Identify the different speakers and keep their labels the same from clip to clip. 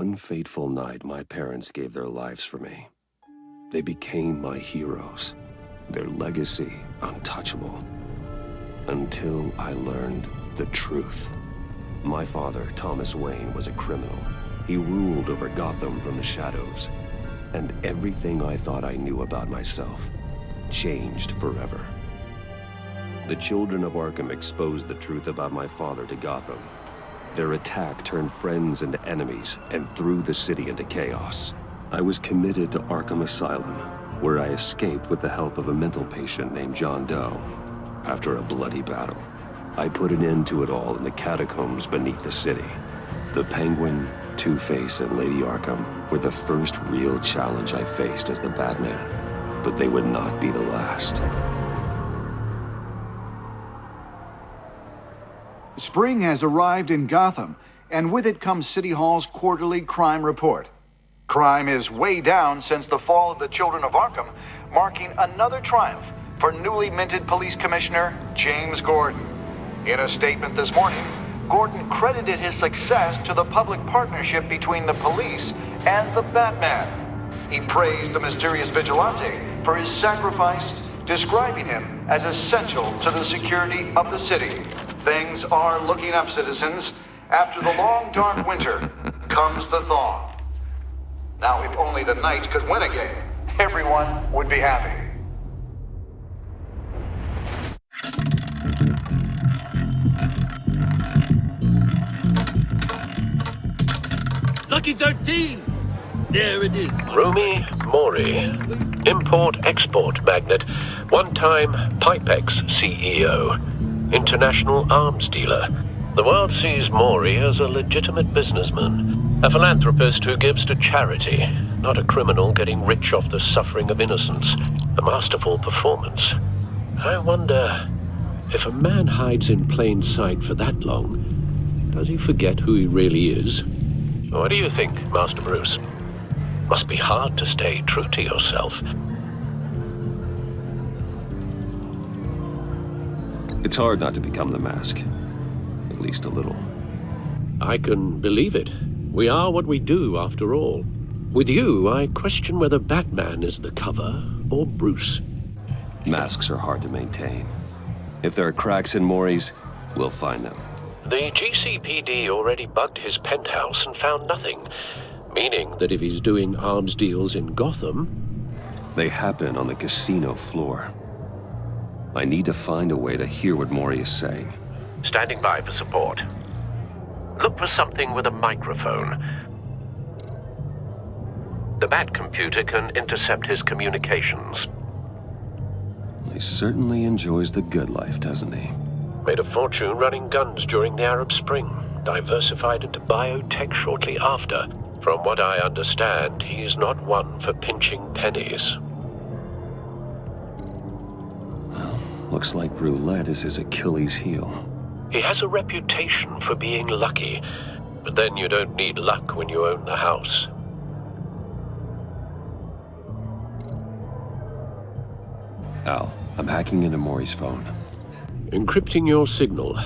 Speaker 1: one fateful night, my parents gave their lives for me. They became my heroes, their legacy untouchable. Until I learned the truth. My father, Thomas Wayne, was a criminal. He ruled over Gotham from the shadows. And everything I thought I knew about myself changed forever. The children of Arkham exposed the truth about my father to Gotham. Their attack turned friends into enemies and threw the city into chaos. I was committed to Arkham Asylum, where I escaped with the help of a mental patient named John Doe. After a bloody battle, I put an end to it all in the catacombs beneath the city. The Penguin, Two-Face, and Lady Arkham were the first real challenge I faced as the Batman, but they would not be the last.
Speaker 2: Spring has arrived in Gotham, and with it comes City Hall's quarterly crime report. Crime is way down since the fall of the Children of Arkham, marking another triumph for newly minted Police Commissioner James Gordon. In a statement this morning, Gordon credited his success to the public partnership between the police and the Batman. He praised the mysterious vigilante for his sacrifice, describing him as essential to the security of the city. Things are looking up, citizens. After the long, dark winter comes the thaw. Now, if only the Knights could win again, everyone would be happy.
Speaker 3: Lucky 13! There it is.
Speaker 4: Rumi Mori, import-export magnate, one-time Pipex CEO, international arms dealer. The world sees Mori as a legitimate businessman, a philanthropist who gives to charity, not a criminal getting rich off the suffering of innocence. A masterful performance. I wonder, if a man hides in plain sight for that long, does he forget who he really is? What do you think, Master Bruce? Must be hard to stay true to yourself.
Speaker 1: It's hard not to become the Mask. At least a little.
Speaker 4: I can believe it. We are what we do, after all. With you, I question whether Batman is the cover or Bruce.
Speaker 1: Masks are hard to maintain. If there are cracks in Mori's, we'll find them.
Speaker 4: The GCPD already bugged his penthouse and found nothing, meaning that if he's doing arms deals in Gotham...
Speaker 1: They happen on the casino floor. I need to find a way to hear what Mori is saying.
Speaker 4: Standing by for support. Look for something with a microphone. The Bat computer can intercept his communications.
Speaker 1: He certainly enjoys the good life, doesn't he?
Speaker 4: Made a fortune running guns during the Arab Spring. Diversified into biotech shortly after. From what I understand, he's not one for pinching pennies.
Speaker 1: Well, looks like roulette is his Achilles heel.
Speaker 4: He has a reputation for being lucky, but then you don't need luck when you own the house.
Speaker 1: Al, I'm hacking into Mori's phone.
Speaker 4: Encrypting your signal.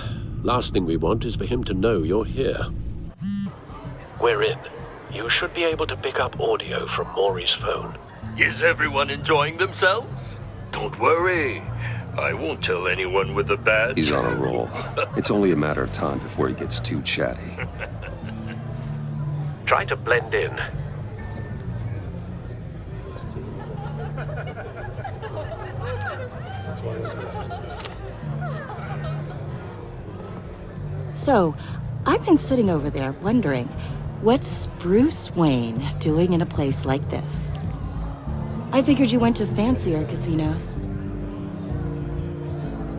Speaker 4: Last thing we want is for him to know you're here. We're in. You should be able to pick up audio from Mori's phone.
Speaker 3: Is everyone enjoying themselves? Don't worry. I won't tell anyone with the badge.
Speaker 1: He's on a roll. It's only a matter of time before he gets too chatty.
Speaker 4: Try to blend in.
Speaker 5: So, I've been sitting over there wondering, what's Bruce Wayne doing in a place like this? I figured you went to fancier casinos.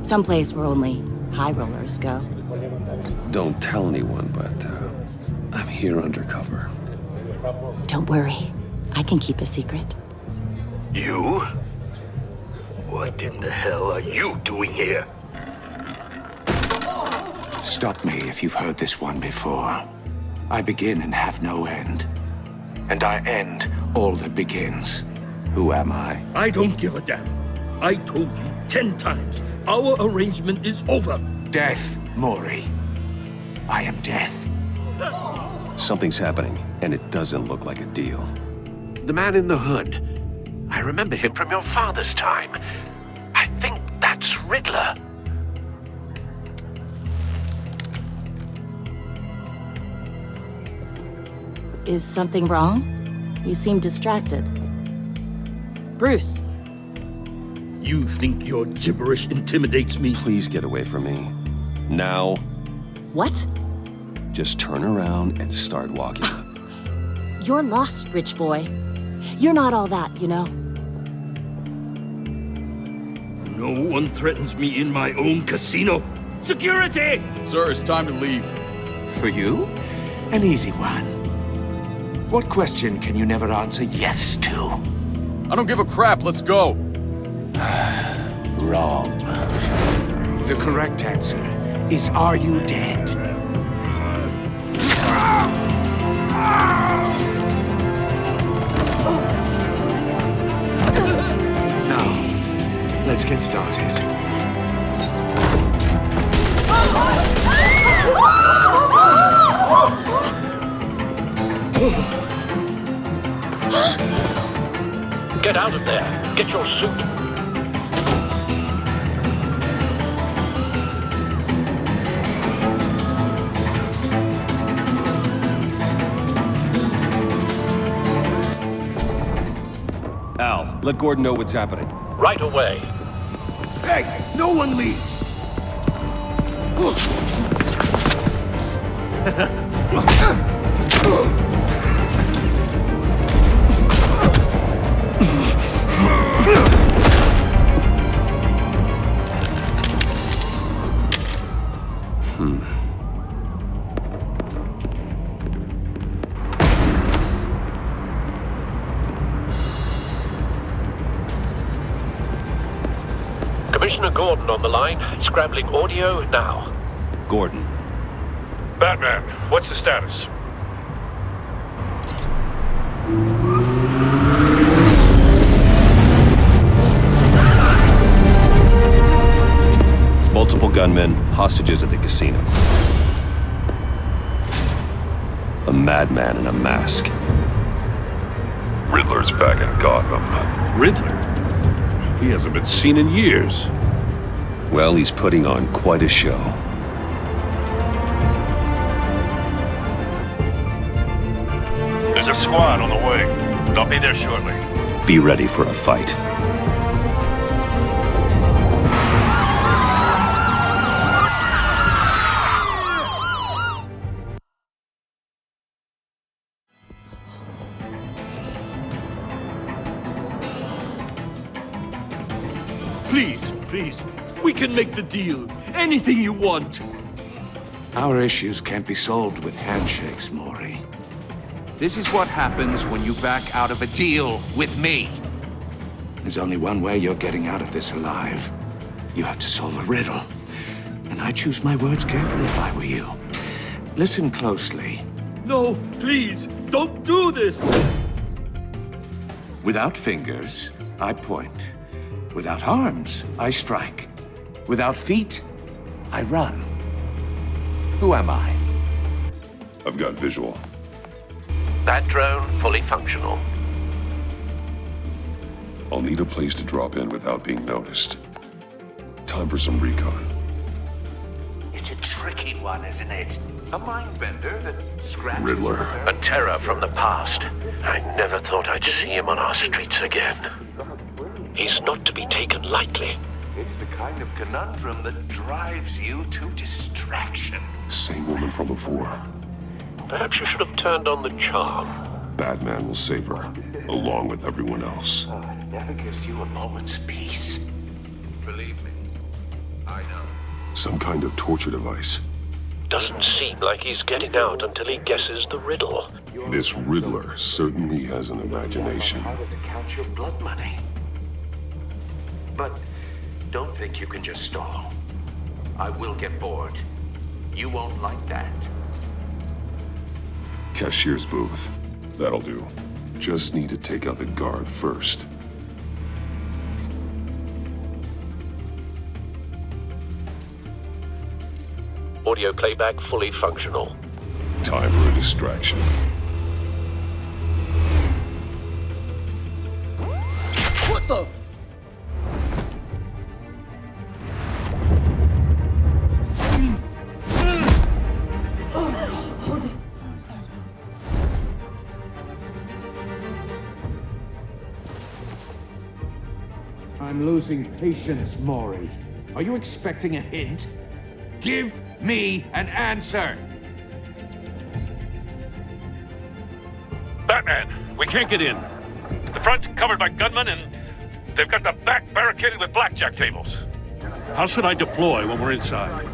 Speaker 5: Someplace where only high rollers go.
Speaker 1: Don't tell anyone, but I'm here undercover.
Speaker 5: Don't worry, I can keep a secret.
Speaker 3: You? What in the hell are you doing here?
Speaker 6: Stop me if you've heard this one before. I begin and have no end. And I end all that begins. Who am I?
Speaker 3: I don't give a damn. I told you 10 times. Our arrangement is over.
Speaker 6: Death, Mori. I am death.
Speaker 1: Something's happening, and it doesn't look like a deal.
Speaker 4: The man in the hood. I remember him from your father's time. I think that's Riddler.
Speaker 5: Is something wrong? You seem distracted. Bruce,
Speaker 3: You think your gibberish intimidates me?
Speaker 1: Please get away from me. Now,
Speaker 5: what?
Speaker 1: just turn around and start walking.
Speaker 5: You're lost, rich boy. You're not all that, you know?
Speaker 3: No one threatens me in my own casino. Security!
Speaker 7: Sir, it's time to leave.
Speaker 6: For you? An easy one. What question can you never answer yes to?
Speaker 7: I don't give a crap, let's go.
Speaker 6: Wrong. The correct answer is, are you dead? Now, let's get started.
Speaker 4: Get out of there. Get your suit.
Speaker 1: Al, let Gordon know what's happening.
Speaker 4: Right away.
Speaker 3: Hey, no one leaves!
Speaker 4: Commissioner Gordon on the line, scrambling audio now.
Speaker 1: Gordon,
Speaker 8: Batman, what's the status?
Speaker 1: multiple gunmen, hostages at the casino. A madman in a mask.
Speaker 8: Riddler's back in Gotham.
Speaker 3: Riddler? He hasn't been seen in years.
Speaker 1: Well, he's putting on quite a show.
Speaker 8: There's a squad on the way. They'll be there shortly.
Speaker 1: Be ready for a fight.
Speaker 3: Please, please, we can make the deal. Anything you want.
Speaker 6: Our issues can't be solved with handshakes, Maury.
Speaker 9: This is what happens when you back out of a deal with me.
Speaker 6: There's only one way you're getting out of this alive. You have to solve a riddle. And I choose my words carefully if I were you. Listen closely.
Speaker 3: No, please, don't do this.
Speaker 6: Without fingers, I point. Without arms, I strike. Without feet, I run. Who am I?
Speaker 8: I've got visual.
Speaker 4: That drone fully functional.
Speaker 8: I'll need a place to drop in without being noticed. Time for some recon.
Speaker 9: It's a tricky one, isn't it? A mind bender that scratches...
Speaker 8: Riddler.
Speaker 4: A terror from the past. I never thought I'd see him on our streets again. He's not to be taken lightly.
Speaker 9: It's the kind of conundrum that drives you to distraction.
Speaker 8: Same woman from before.
Speaker 4: Perhaps you should have turned on the charm.
Speaker 8: Batman will save her, along with everyone else.
Speaker 9: It never gives you a moment's peace. Believe me, I know.
Speaker 8: Some kind of torture device.
Speaker 4: Doesn't seem like he's getting out until he guesses the riddle.
Speaker 8: This Riddler certainly has an imagination.
Speaker 9: How to count your blood money. But don't think you can just stall. I will get bored. You won't like that.
Speaker 8: Cashier's booth. That'll do. Just need to take out the guard first.
Speaker 4: Audio playback fully functional.
Speaker 8: Time for a distraction.
Speaker 7: What the?
Speaker 6: I'm losing patience, Maury. Are you expecting a hint? Give me an answer!
Speaker 10: Batman, we can't get in. The front's covered by gunmen, and they've got the back barricaded with blackjack tables. How should I deploy when we're inside?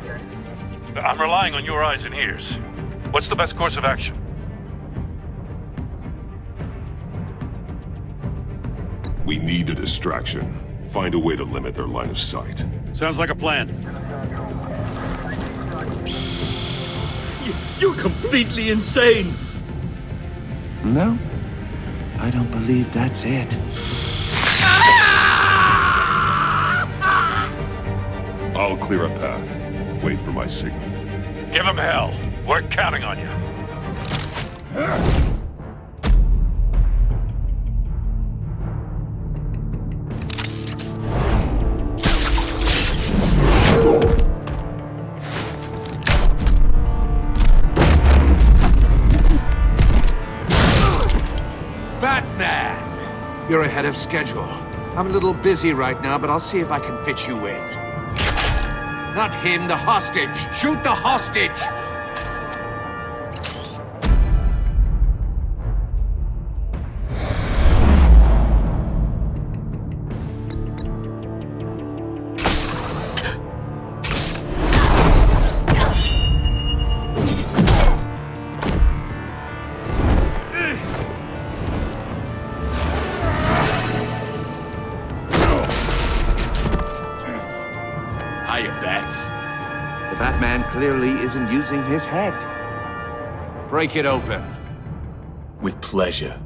Speaker 10: I'm relying on your eyes and ears. What's the best course of action?
Speaker 8: We need a distraction. Find a way to limit their line of sight.
Speaker 10: Sounds like a plan.
Speaker 3: You're completely insane!
Speaker 6: No, I don't believe that's it.
Speaker 8: I'll clear a path. Wait for my signal.
Speaker 10: Give him hell. We're counting on you.
Speaker 6: Batman! You're ahead of schedule. I'm a little busy right now, but I'll see if I can fit you in. Not him, the hostage! Shoot the hostage! The Batman clearly isn't using his head. Break it open.
Speaker 7: With pleasure.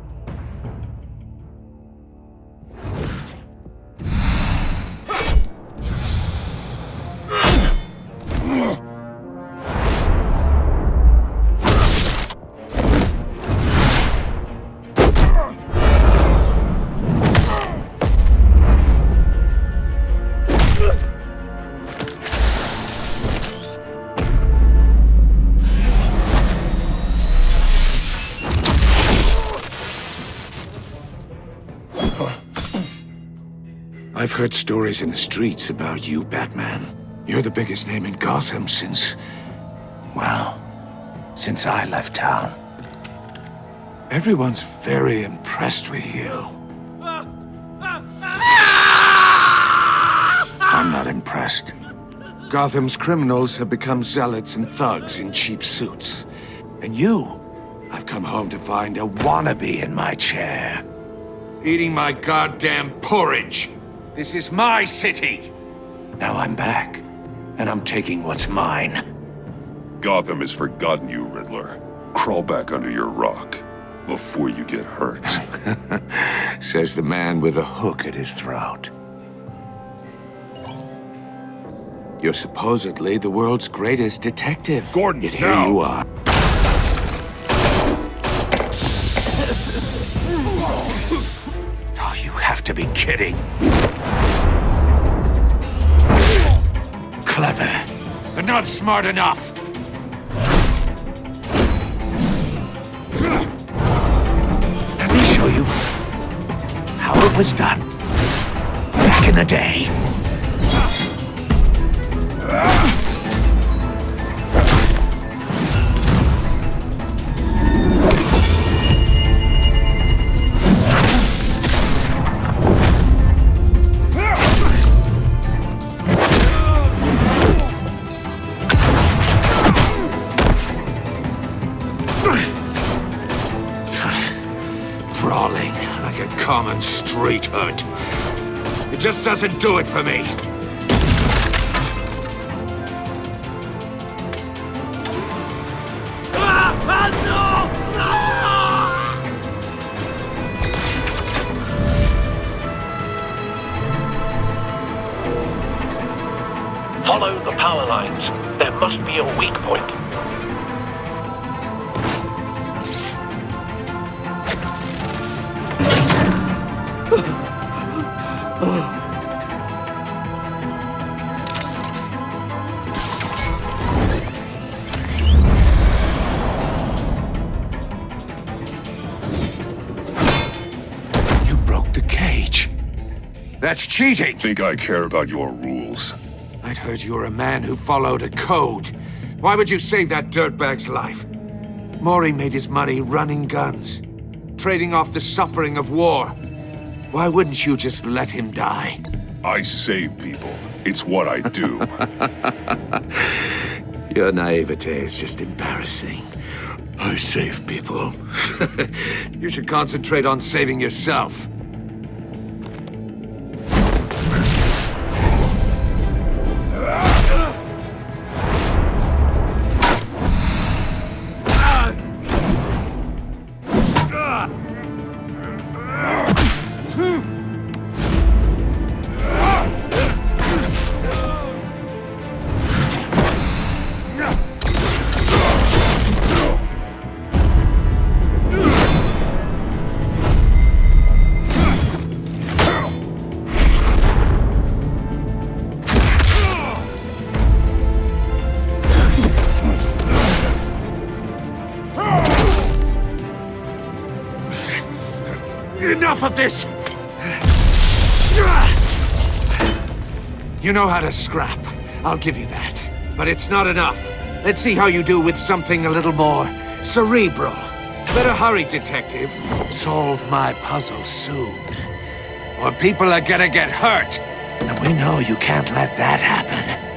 Speaker 6: I've heard stories in the streets about you, Batman. You're the biggest name in Gotham since... well, since I left town. Everyone's very impressed with you. I'm not impressed. Gotham's criminals have become zealots and thugs in cheap suits. And you, I've come home to find a wannabe in my chair. Eating my goddamn porridge. This is my city! Now I'm back, and I'm taking what's mine.
Speaker 8: Gotham has forgotten you, Riddler. Crawl back under your rock before you get hurt.
Speaker 6: Says the man with a hook at his throat. You're supposedly the world's greatest detective.
Speaker 8: Gordon,
Speaker 6: yet here
Speaker 8: now.
Speaker 6: you are. Oh, you have to be kidding. Clever, but not smart enough. Let me show you how it was done back in the day. Brawling like a common street hood. It just doesn't do it for me.
Speaker 4: Follow the power lines. There must be a weak point.
Speaker 6: You broke the cage. That's cheating!
Speaker 8: Think I care about your rules?
Speaker 6: I'd heard you were a man who followed a code. Why would you save that dirtbag's life? Maury made his money running guns, trading off the suffering of war. Why wouldn't you just let him die?
Speaker 8: I save people. It's what I do.
Speaker 6: Your naivete is just embarrassing. I save people. You should concentrate on saving yourself. Enough of this! You know how to scrap. I'll give you that. But it's not enough. Let's see how you do with something a little more cerebral. Better hurry, detective. Solve my puzzle soon. Or people are gonna get hurt. And we know you can't let that happen.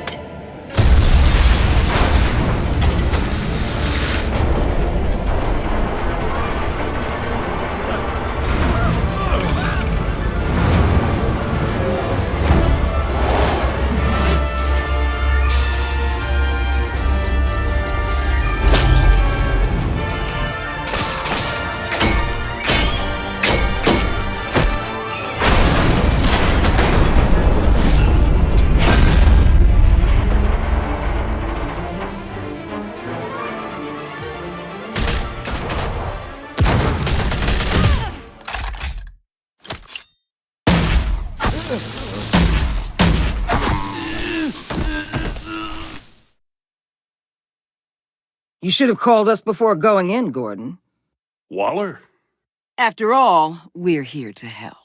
Speaker 11: You should have called us before going in, Gordon.
Speaker 10: Waller?
Speaker 11: After all, we're here to help.